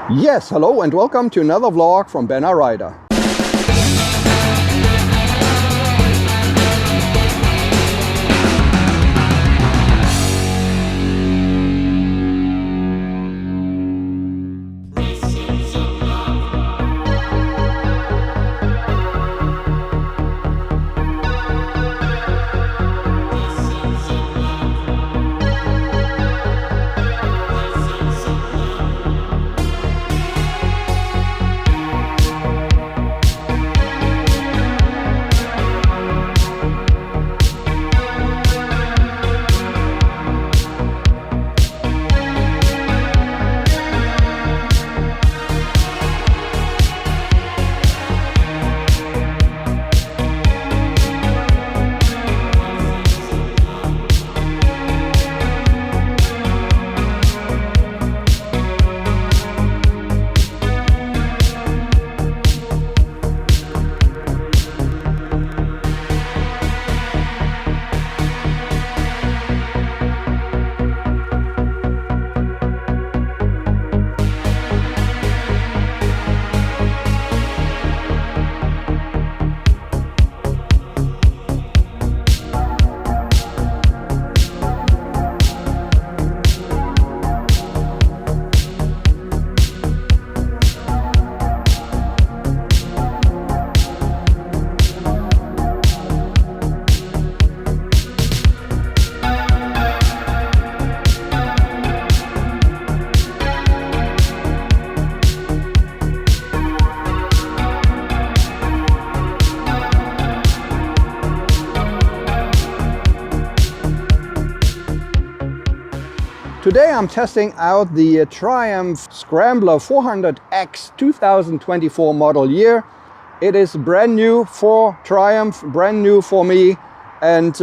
Yes, hello and welcome to another vlog from Ben Rider. Today I'm testing out the Triumph Scrambler 400X 2024 model year. It is brand new for Triumph, brand new for me. And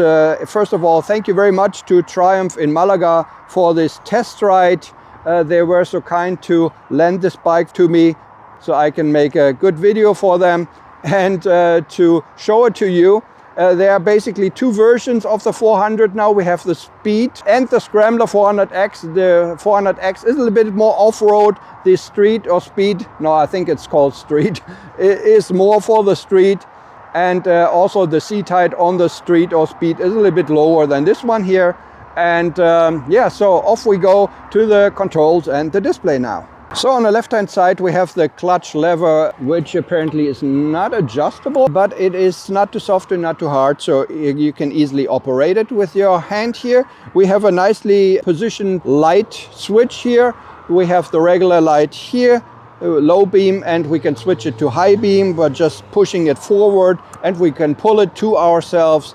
first of all, thank you very much to Triumph in Malaga for this test ride. They were so kind to lend this bike to me so I can make a good video for them and to show it to you. There are basically two versions of the 400 now. We have the Speed and the Scrambler 400X. The 400X is a little bit more off-road. The Street or Speed, no, I think it's called Street, it is more for the street. And also the seat height on the Street or Speed is a little bit lower than this one here. And yeah, so off we go to the controls and the display now. So on the left hand side we have the clutch lever, which apparently is not adjustable, but it is not too soft and not too hard, so you can easily operate it with your hand here. We have a nicely positioned light switch here. We have the regular light here, low beam, and we can switch it to high beam by just pushing it forward, and we can pull it to ourselves.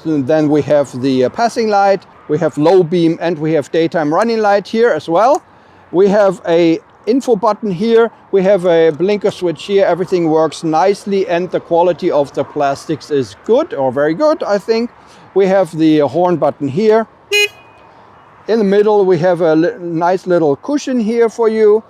Then we have the passing light, we have low beam, and we have daytime running light here as well. We have a info button here, we have a blinker switch here. Everything works nicely and the quality of the plastics is good, or very good, I think. We have the horn button here. In the middle we have a nice little cushion here for you,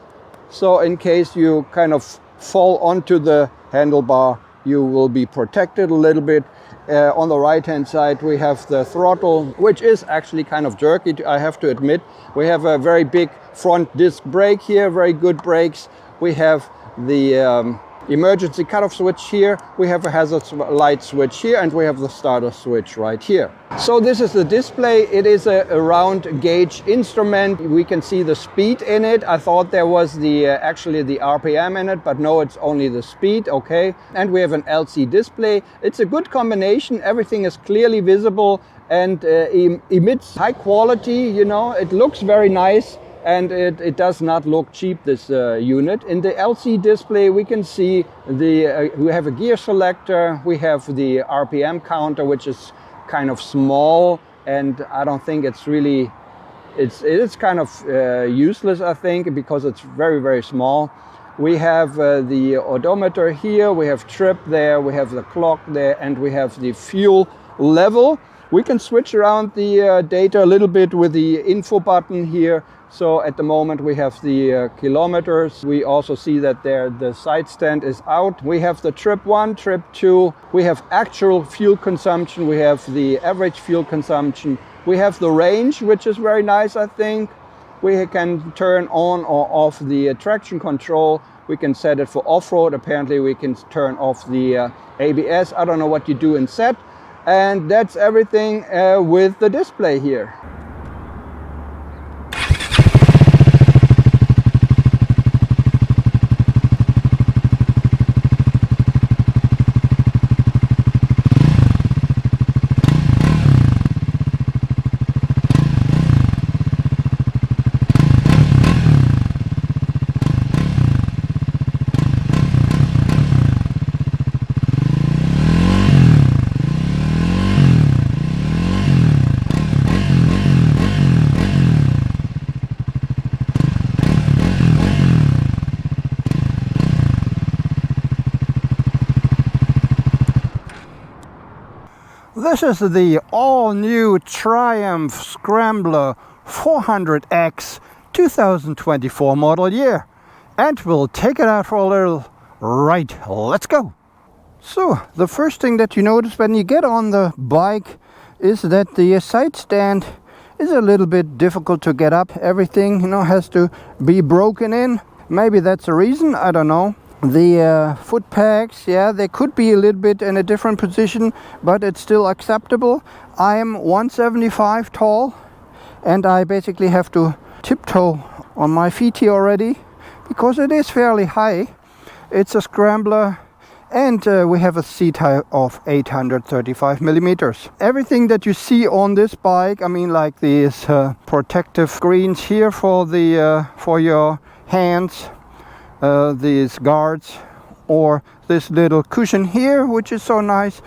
so in case you kind of fall onto the handlebar you will be protected a little bit. On the right hand side we have the throttle, which is actually kind of jerky, I have to admit. We have a very big front disc brake here, very good brakes. We have the emergency cutoff switch here, we have a hazard light switch here, and we have the starter switch right here. So this is the display. It is a round gauge instrument. We can see the speed in it. I thought there was actually the RPM in it, but no, it's only the speed, okay. And we have an LCD display. It's a good combination. Everything is clearly visible and emits high quality, you know. It looks very nice. And it does not look cheap, this unit. In the LCD display we can see we have a gear selector, we have the RPM counter, which is kind of small, and I don't think it's really, it is kind of useless, I think, because it's very, very small. We have the odometer here, we have trip there, we have the clock there, and we have the fuel level. We can switch around the data a little bit with the info button here. So at the moment we have the kilometers. We also see that the side stand is out. We have the trip 1, trip 2. We have actual fuel consumption. We have the average fuel consumption. We have the range, which is very nice, I think. We can turn on or off the traction control. We can set it for off-road. Apparently we can turn off the ABS. I don't know what you do in set. And that's everything with the display here. This is the all-new Triumph Scrambler 400X 2024 model year. And we'll take it out for a little ride. Let's go! So, the first thing that you notice when you get on the bike is that the side stand is a little bit difficult to get up. Everything, has to be broken in. Maybe that's the reason, I don't know. The foot pegs, they could be a little bit in a different position, but it's still acceptable. I'm 175 tall, and I basically have to tiptoe on my feet here already, because it is fairly high. It's a Scrambler, and we have a seat height of 835 millimeters. Everything that you see on this bike, like these protective screens here for your hands, these guards, or this little cushion here, which is so nice.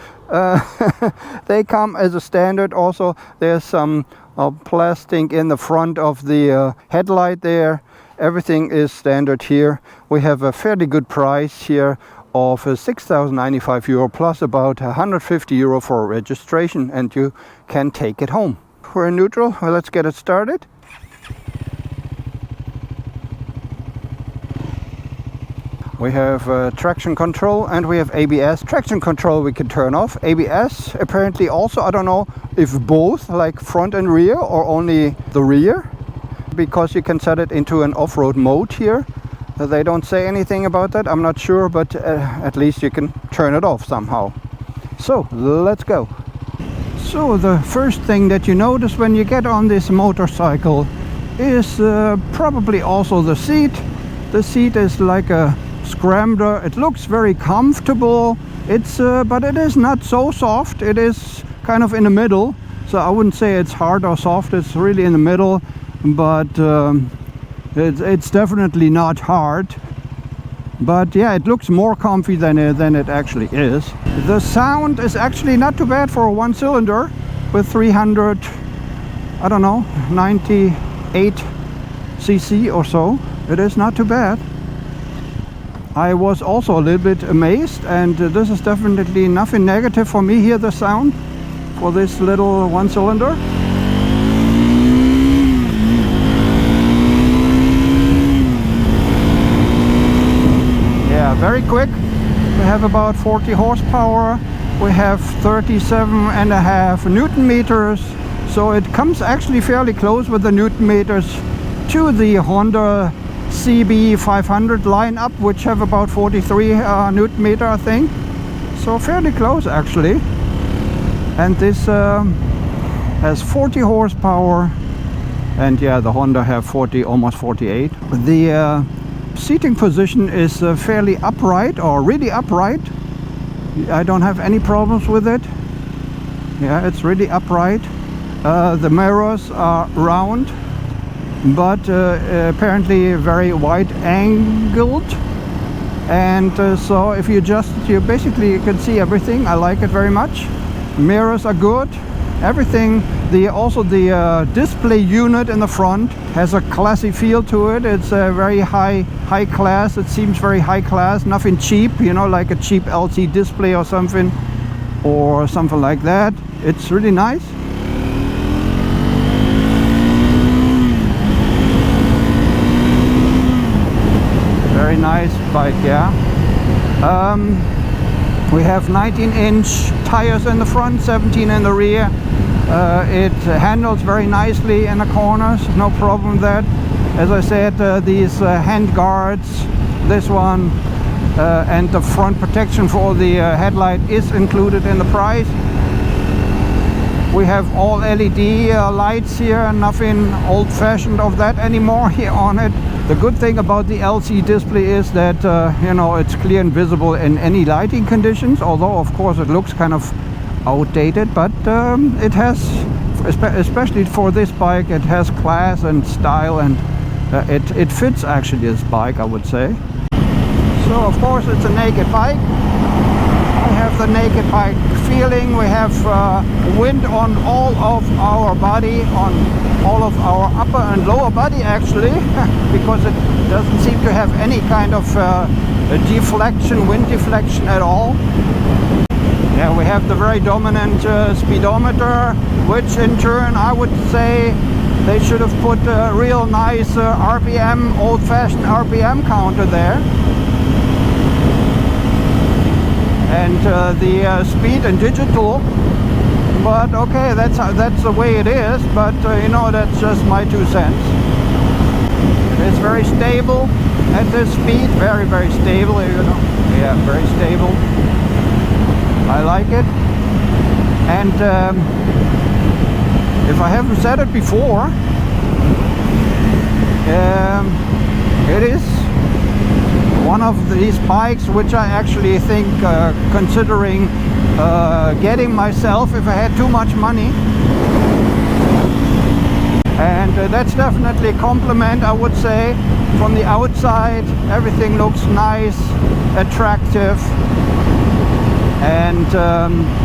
They come as a standard. Also, there's some plastic in the front of the headlight there. Everything is standard here. We have a fairly good price here of €6,095 plus about €150 for registration, and you can take it home. We're in neutral. Well, let's get it started. We have traction control and we have ABS. Traction control we can turn off. ABS apparently also, I don't know if both, like front and rear, or only the rear, because you can set it into an off-road mode here. They don't say anything about that, I'm not sure, but at least you can turn it off somehow. So let's go. So the first thing that you notice when you get on this motorcycle is probably also the seat. The seat is like a Scrambler. It looks very comfortable. But it is not so soft. It is kind of in the middle. So I wouldn't say it's hard or soft. It's really in the middle. But it's definitely not hard. But yeah, it looks more comfy than it actually is. The sound is actually not too bad for a one cylinder with 300, I don't know, 98 cc or so. It is not too bad. I was also a little bit amazed, and this is definitely nothing negative for me here, the sound for this little one cylinder. Yeah, very quick. We have about 40 horsepower. We have 37.5 Newton meters. So it comes actually fairly close with the Newton meters to the Honda CB 500 lineup, which have about 43 Newton meter, I think. So fairly close actually. And this has 40 horsepower, and yeah, the Honda have 40, almost 48. The seating position is fairly upright, or really upright. I don't have any problems with it. Yeah, it's really upright. The mirrors are round, but apparently very wide angled, and so if you adjust it, you can see everything. I like it very much. Mirrors are good, everything. Also the display unit in the front has a classy feel to it. It's a very high class. It seems very high class, nothing cheap, like a cheap LCD display or something like that. It's really nice. Very nice bike, yeah. We have 19-inch tires in the front, 17 in the rear, It handles very nicely in the corners, no problem with that. As I said, these hand guards, this one, and the front protection for the headlight is included in the price. We have all LED lights here, nothing old-fashioned of that anymore here on it. The good thing about the LCD display is that you know, it's clear and visible in any lighting conditions, although of course it looks kind of outdated, but it has, especially for this bike, it has class and style, and it fits actually this bike, I would say. So of course it's a naked bike. We have the naked bike feeling. We have wind on all of our body, on all of our upper and lower body actually, because it doesn't seem to have any kind of deflection, wind deflection at all. Yeah, we have the very dominant speedometer, which in turn I would say they should have put a real nice RPM, old-fashioned RPM counter there. And the speed and digital, but okay, that's the way it is, but you know, that's just my 2 cents. It's very stable at this speed, very, very stable, you know. Yeah, very stable. I like it. And if I haven't said it before, it is one of these bikes which I actually think, considering getting myself if I had too much money, and that's definitely a compliment, I would say. From the outside everything looks nice, attractive, and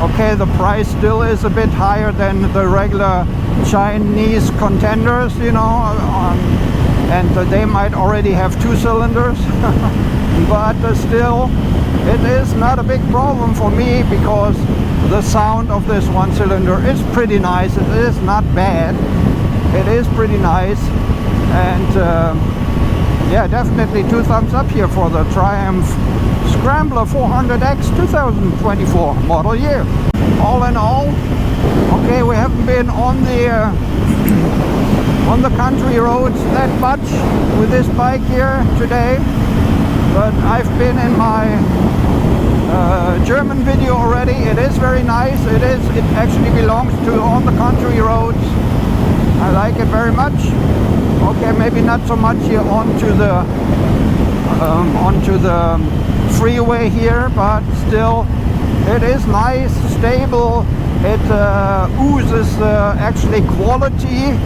okay, the price still is a bit higher than the regular Chinese contenders, you know, and they might already have 2 cylinders, but still it is not a big problem for me, because the sound of this 1 cylinder is pretty nice. It is not bad, it is pretty nice, and yeah, definitely 2 thumbs up here for the Triumph Scrambler 400X 2024 model year. All in all, okay, we haven't been on the country roads that much with this bike here today, but I've been in my German video already. It is very nice. It actually belongs to on the country roads. I like it very much. Okay, maybe not so much here onto the freeway here, but still it is nice, stable. It oozes actually quality,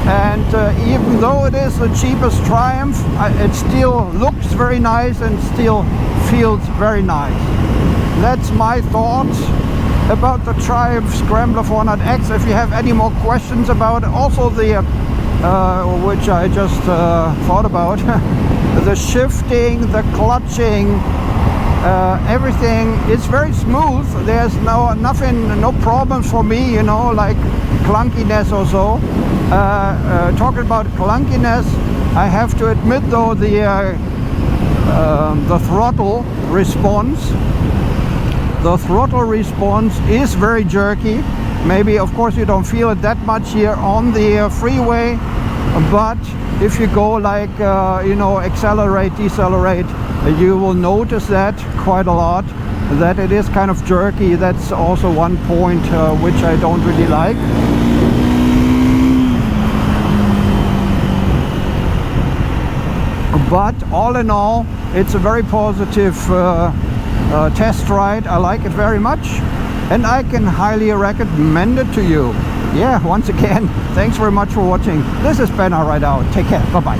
and even though it is the cheapest Triumph, it still looks very nice and still feels very nice. That's my thoughts about the Triumph Scrambler 400X. If you have any more questions about it, also the which I just thought about, the shifting, the clutching, everything is very smooth. There's no problems for me, you know, like clunkiness or so. Talking about clunkiness, I have to admit though, the throttle response is very jerky. Maybe of course you don't feel it that much here on the freeway, but if you go like you know, accelerate, decelerate, you will notice that quite a lot, that it is kind of jerky. That's also one point which I don't really like. But all in all, it's a very positive test ride. I like it very much, and I can highly recommend it to you. Yeah, once again, thanks very much for watching. This is Ben, right out. Take care. Bye-bye.